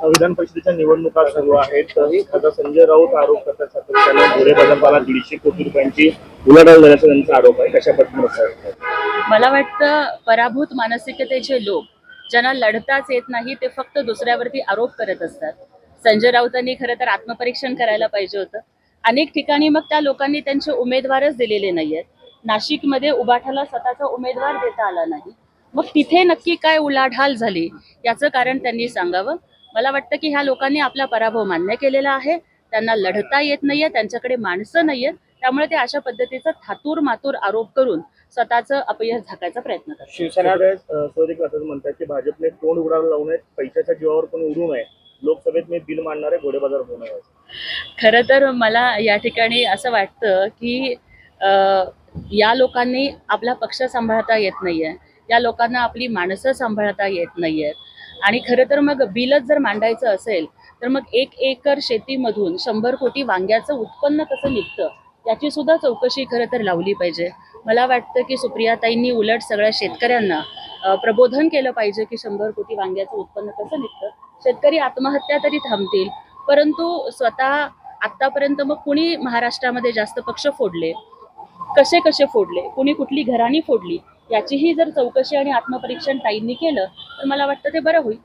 विधान परिषदेच्या निवडणुका सुरू आहेत. तर खासदार संजय राऊत आरोप करतात सातत्यानं घोडे भाजपाला 150 कोटी रुपयांची उलाढाल झाल्याचा त्यांचा आरोप आहे. कशा पद्धतीने मला वाटतं पराभूत मानसिकतेचे लोक ज्यांना लढताच येत नाही ते फक्त दुसऱ्यावरती आरोप करत असतात. संजय राऊतांनी खरं तर आत्मपरीक्षण करायला पाहिजे होतं. अनेक ठिकाणी मग त्या लोकांनी त्यांचे उमेदवारच दिलेले नाहीयेत. नाशिकमध्ये उबाठाला स्वतःचा उमेदवार देता आला नाही. मग तिथे नक्की काय उलाढाल झाली याचं कारण त्यांनी सांगावं. मला वाटतं की ह्या लोकांनी आपला पराभव मान्य केलेला आहे. त्यांना लढता येत नाहीये, त्यांच्याकडे माणसं नाहीयेत. त्यामुळे ते अशा पद्धतीचा थातूर मातूर आरोप करून स्वतःचं अपयश झाकायचा प्रयत्न करतात. शिवसेना असं म्हणतात की भाजपने तोंड उडायला लावू नये, पैशाच्या जीवावर कोणी उडू नये, लोकसभेत मी बिल मांडणारे घोडे बाजार होऊ नये. खरं तर मला या ठिकाणी असं वाटतं की या लोकांनी आपला पक्ष सांभाळता येत नाहीये, या लोकांना आपली माणसं सांभाळता येत नाहीयेत. आणि खरं तर मग बिलच जर मांडायचं असेल तर मग 1 एकर शेतीमधून 100 कोटी वांग्याचं उत्पन्न कसं निघतं याची सुद्धा चौकशी खरं तर लावली पाहिजे. मला वाटतं की सुप्रियाताईंनी उलट सगळ्या शेतकऱ्यांना प्रबोधन केलं पाहिजे की 100 कोटी वांग्याचं उत्पन्न कसं निघतं. शेतकरी आत्महत्या तरी थांबतील, परंतु स्वतः आतापर्यंत मग कुणी महाराष्ट्रामध्ये जास्त पक्ष फोडले, कसे कसे फोडले, कुणी कुठली घराणी फोडली याचीही जर चौकशी आणि आत्मपरीक्षण ताईंनी केलं तर मला वाटतं ते बरं होईल.